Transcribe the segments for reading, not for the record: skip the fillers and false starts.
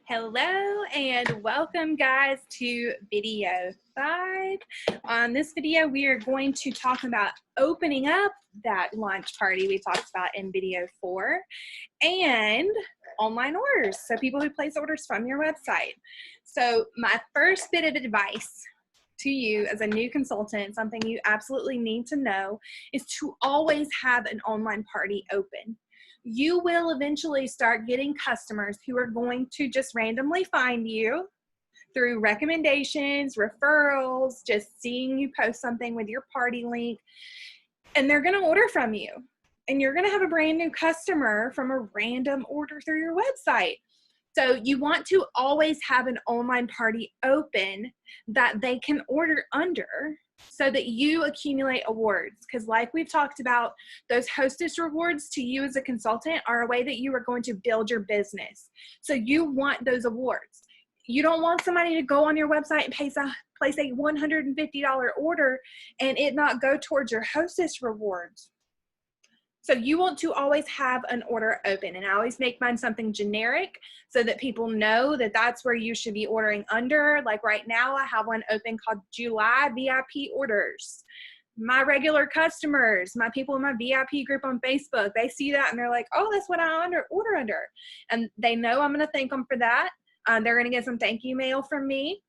Hello and welcome guys to video 5. On this video we are going to talk about opening up that launch party we talked about in video 4 and online orders, so people who place orders from your website. So my first bit of advice to you as a new consultant, something you absolutely need to know, is to always have an online party open. You will eventually start getting customers who are going to just randomly find you through recommendations, referrals, just seeing you post something with your party link, and they're going to order from you. And you're going to have a brand new customer from a random order through your website. So you want to always have an online party open that they can order under, so that you accumulate awards. Because like we've talked about, those hostess rewards to you as a consultant are a way that you are going to build your business. So you want those awards. You don't want somebody to go on your website and place a $150 order and it not go towards your hostess rewards. So you want to always have an order open, and I always make mine something generic so that people know that that's where you should be ordering under. Like right now, I have one open called July VIP orders. My regular customers, my people in my VIP group on Facebook, they see that and they're like, oh, that's what I order under. And they know I'm gonna thank them for that. They're gonna get some thank you mail from me.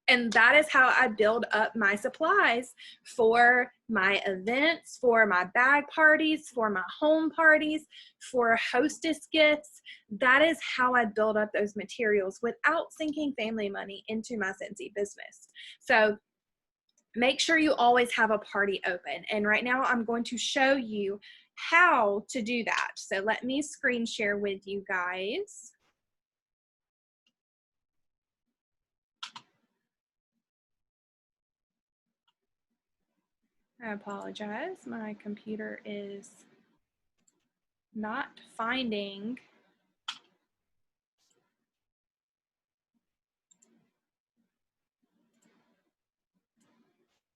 And that is how I build up my supplies for my events, for my bag parties, for my home parties, for hostess gifts. That is how I build up those materials without sinking family money into my Scentsy business. So make sure you always have a party open. And right now I'm going to show you how to do that. So let me screen share with you guys. I apologize, my computer is not finding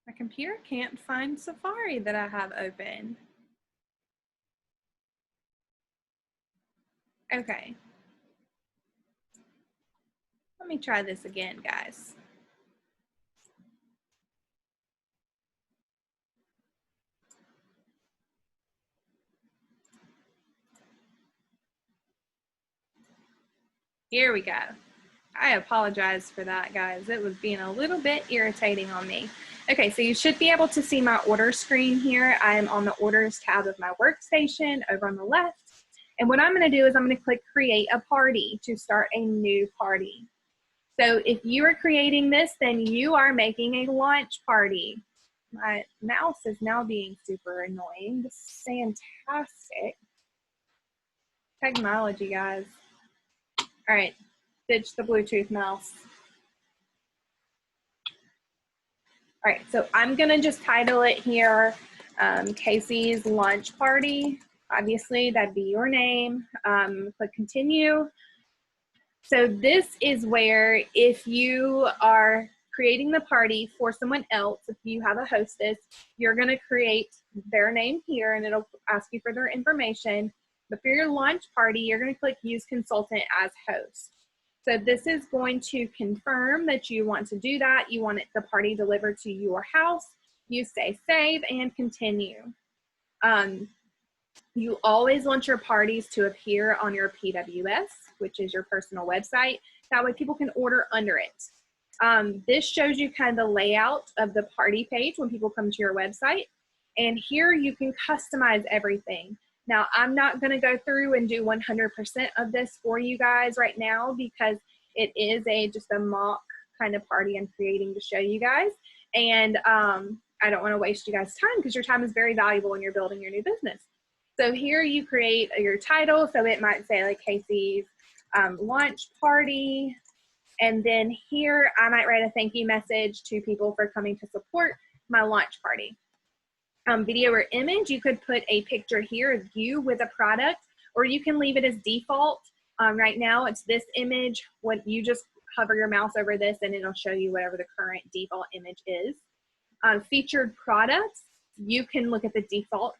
my computer can't find Safari that I have open. Okay. Let me try this again, guys. Here we go. I apologize for that, guys. It was being a little bit irritating on me. Okay, so you should be able to see my order screen here. I am on the orders tab of my workstation over on the left. And what I'm gonna do is I'm gonna click create a party to start a new party. So if you are creating this, then you are making a launch party. My mouse is now being super annoying. This is fantastic. Technology, guys. All right, ditch the Bluetooth mouse. All right, so I'm gonna just title it here, Casey's Launch Party. Obviously, that'd be your name. Click continue. So this is where, if you are creating the party for someone else, if you have a hostess, you're gonna create their name here and it'll ask you for their information. But for your launch party, you're gonna click use consultant as host. So this is going to confirm that you want to do that. You want the party delivered to your house. You say save and continue. You always want your parties to appear on your PWS, which is your personal website. That way people can order under it. This shows you kind of the layout of the party page when people come to your website. And here you can customize everything. Now, I'm not going to go through and do 100% of this for you guys right now, because it is just a mock kind of party I'm creating to show you guys. And I don't want to waste you guys' time, because your time is very valuable when you're building your new business. So here you create your title. So it might say like Casey's launch party. And then here I might write a thank you message to people for coming to support my launch party. Video or image, you could put a picture here of you with a product, or you can leave it as default. Right now it's this image. When you just hover your mouse over this and it'll show you whatever the current default image is. Featured products, you can look at the default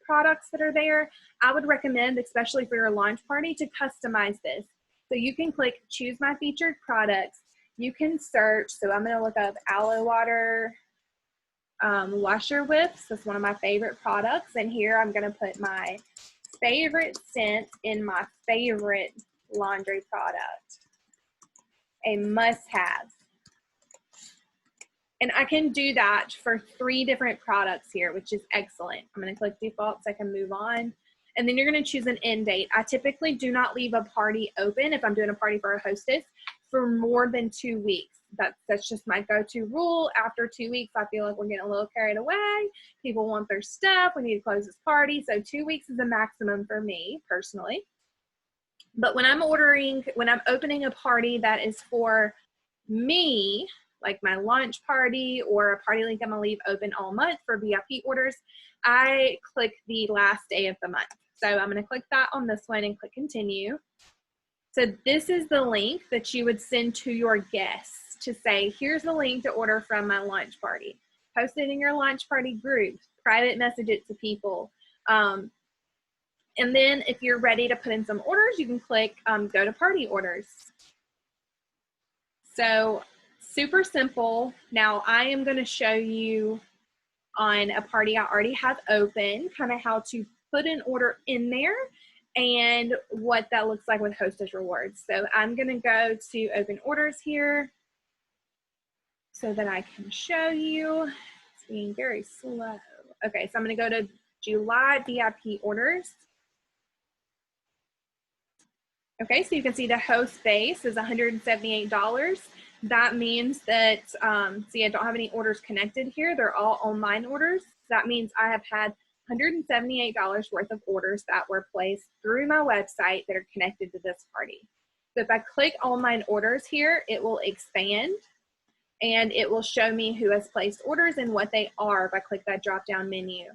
products that are there. I would recommend, especially for your launch party, to customize this. So you can click choose my featured products. You can search. So I'm going to look up Aloe Water washer whips. That's one of my favorite products. And here I'm going to put my favorite scent in my favorite laundry product. A must-have. And I can do that for 3 different products here, which is excellent. I'm going to click default so I can move on. And then you're going to choose an end date. I typically do not leave a party open if I'm doing a party for a hostess for more than 2 weeks. That's just my go-to rule. After 2 weeks, I feel like we're getting a little carried away. People want their stuff. We need to close this party. So 2 weeks is a maximum for me personally. But when I'm opening a party that is for me, like my launch party or a party link I'm gonna leave open all month for VIP orders, I click the last day of the month. So I'm gonna click that on this one and click continue. So this is the link that you would send to your guests to say, here's the link to order from my launch party. Post it in your launch party group, private message it to people. And then if you're ready to put in some orders, you can click go to party orders. So super simple. Now I am going to show you on a party I already have open, kind of how to put an order in there and what that looks like with Hostess Rewards. So I'm going to go to open orders here so that I can show you. It's being very slow. Okay, so I'm going to go to July VIP orders. Okay, so you can see the host base is $178. That means that, see, I don't have any orders connected here. They're all online orders. That means I have had $178 worth of orders that were placed through my website that are connected to this party. So if I click online orders here, it will expand and it will show me who has placed orders and what they are if I click that drop down menu.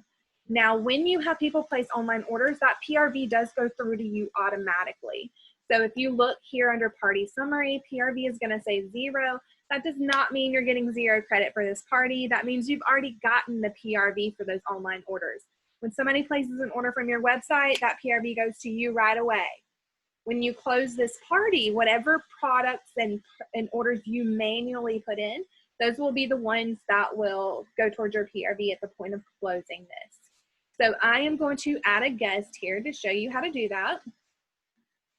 Now, when you have people place online orders, that PRV does go through to you automatically. So if you look here under party summary, PRV is going to say 0. That does not mean you're getting 0 credit for this party. That means you've already gotten the PRV for those online orders. When somebody places an order from your website, that PRV goes to you right away. When you close this party, whatever products and orders you manually put in, those will be the ones that will go towards your PRV at the point of closing this. So I am going to add a guest here to show you how to do that.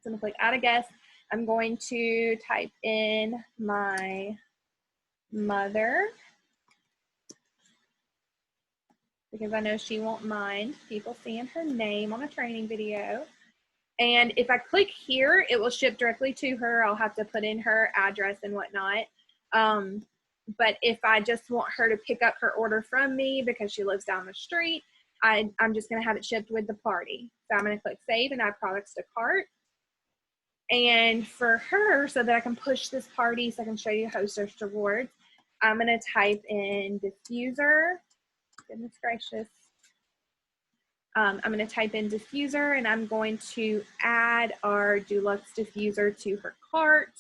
So I'm going to click add a guest. I'm going to type in my mother because I know she won't mind people seeing her name on a training video. And if I click here, it will ship directly to her. I'll have to put in her address and whatnot. But if I just want her to pick up her order from me because she lives down the street, I'm just going to have it shipped with the party. So I'm going to click save and add products to cart. And for her, so that I can push this party so I can show you Hostess Rewards, I'm going to type in diffuser. Goodness gracious. I'm going to type in diffuser and I'm going to add our Dulux diffuser to her cart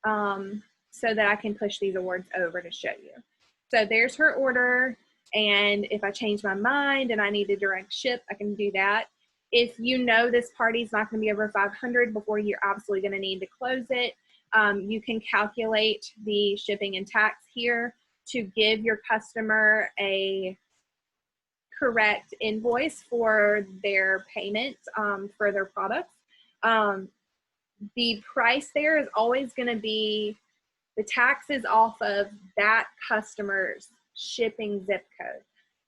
so that I can push these awards over to show you. So there's her order. And if I change my mind and I need to direct ship, I can do that. If you know this party is not going to be over 500 before you're absolutely going to need to close it, you can calculate the shipping and tax here to give your customer a correct invoice for their payment for their products. The price there is always going to be the taxes off of that customer's shipping zip code.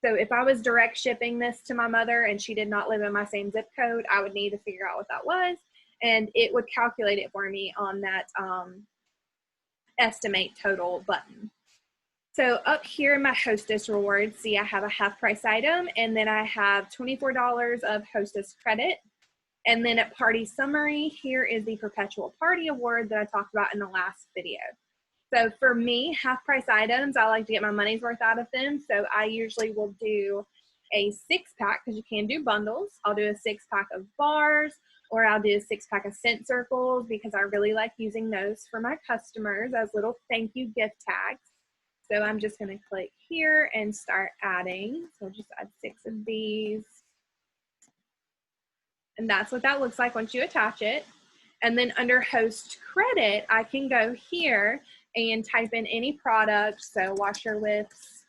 So if I was direct shipping this to my mother and she did not live in my same zip code, I would need to figure out what that was, and it would calculate it for me on that estimate total button. So up here in my Hostess Rewards, see I have a half price item, and then I have $24 of Hostess credit. And then at Party Summary, here is the Perpetual Party Award that I talked about in the last video. So for me, half price items, I like to get my money's worth out of them. So I usually will do a 6-pack because you can do bundles. I'll do a 6-pack of bars, or I'll do a 6-pack of scent circles because I really like using those for my customers as little thank you gift tags. So I'm just going to click here and start adding. So I'll just add 6 of these. And that's what that looks like once you attach it. And then under host credit, I can go here and type in any product, so washer wifts,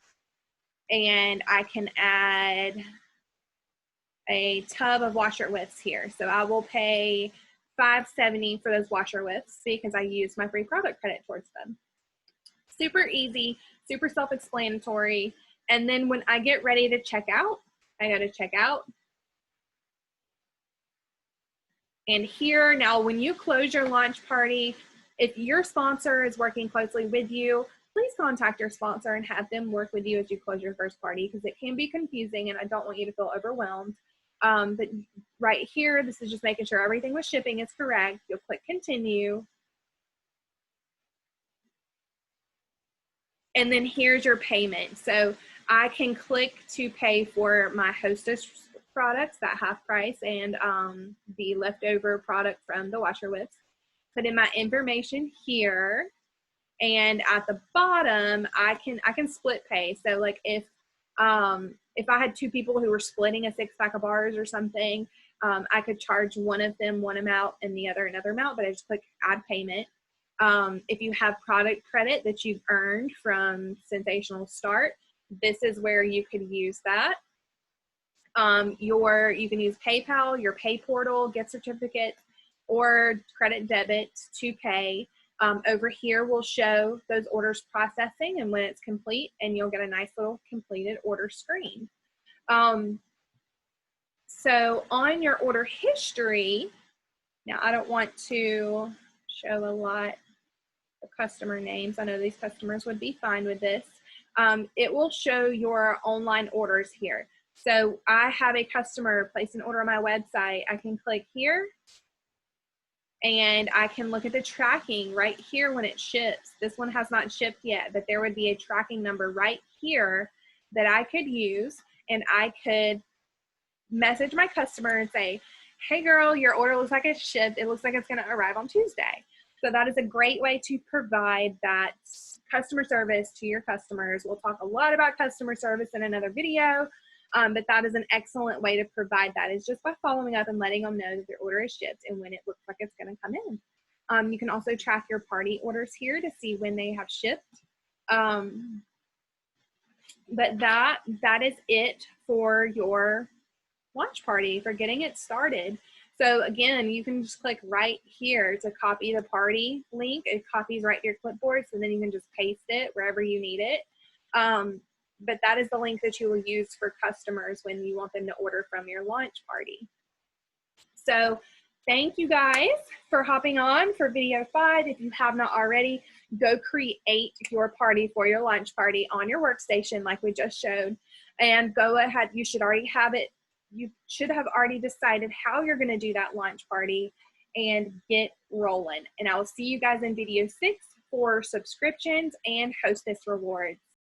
and I can add a tub of washer wifts here. So I will pay $5.70 for those washer wifts because I use my free product credit towards them. Super easy, super self-explanatory. And then when I get ready to check out, I go to checkout. And here, now when you close your launch party, if your sponsor is working closely with you, please contact your sponsor and have them work with you as you close your first party, because it can be confusing and I don't want you to feel overwhelmed. But right here, this is just making sure everything with shipping is correct. You'll click continue. And then here's your payment. So I can click to pay for my Hostess products, that half price, and the leftover product from the washer wifts. Put in my information here, and at the bottom I can split pay. So like if I had two people who were splitting a 6-pack of bars or something, I could charge one of them one amount and the other another amount, but I just click add payment. If you have product credit that you've earned from Sensational Start, this is where you could use that. You can use PayPal, your Pay Portal, gift certificate, or credit debit to pay. Over here will show those orders processing and when it's complete, and you'll get a nice little completed order screen. So on your order history, now I don't want to show a lot of customer names. I know these customers would be fine with this. It will show your online orders here. So I have a customer place an order on my website. I can click here and I can look at the tracking right here when it ships. This one has not shipped yet, but there would be a tracking number right here that I could use, and I could message my customer and say, hey girl, your order looks like it's shipped. It looks like it's going to arrive on Tuesday. So that is a great way to provide that customer service to your customers. We'll talk a lot about customer service in another video, but that is an excellent way to provide that, is just by following up and letting them know that their order is shipped and when it looks like it's going to come in. You can also track your party orders here to see when they have shipped. But that is it for your launch party, for getting it started. So again, you can just click right here to copy the party link. It copies right to your clipboard, so then you can just paste it wherever you need it. But that is the link that you will use for customers when you want them to order from your launch party. So thank you guys for hopping on for video 5. If you have not already, go create your party for your launch party on your workstation like we just showed, and go ahead. You should already have it. You should have already decided how you're going to do that launch party and get rolling. And I will see you guys in video 6 for subscriptions and Hostess rewards.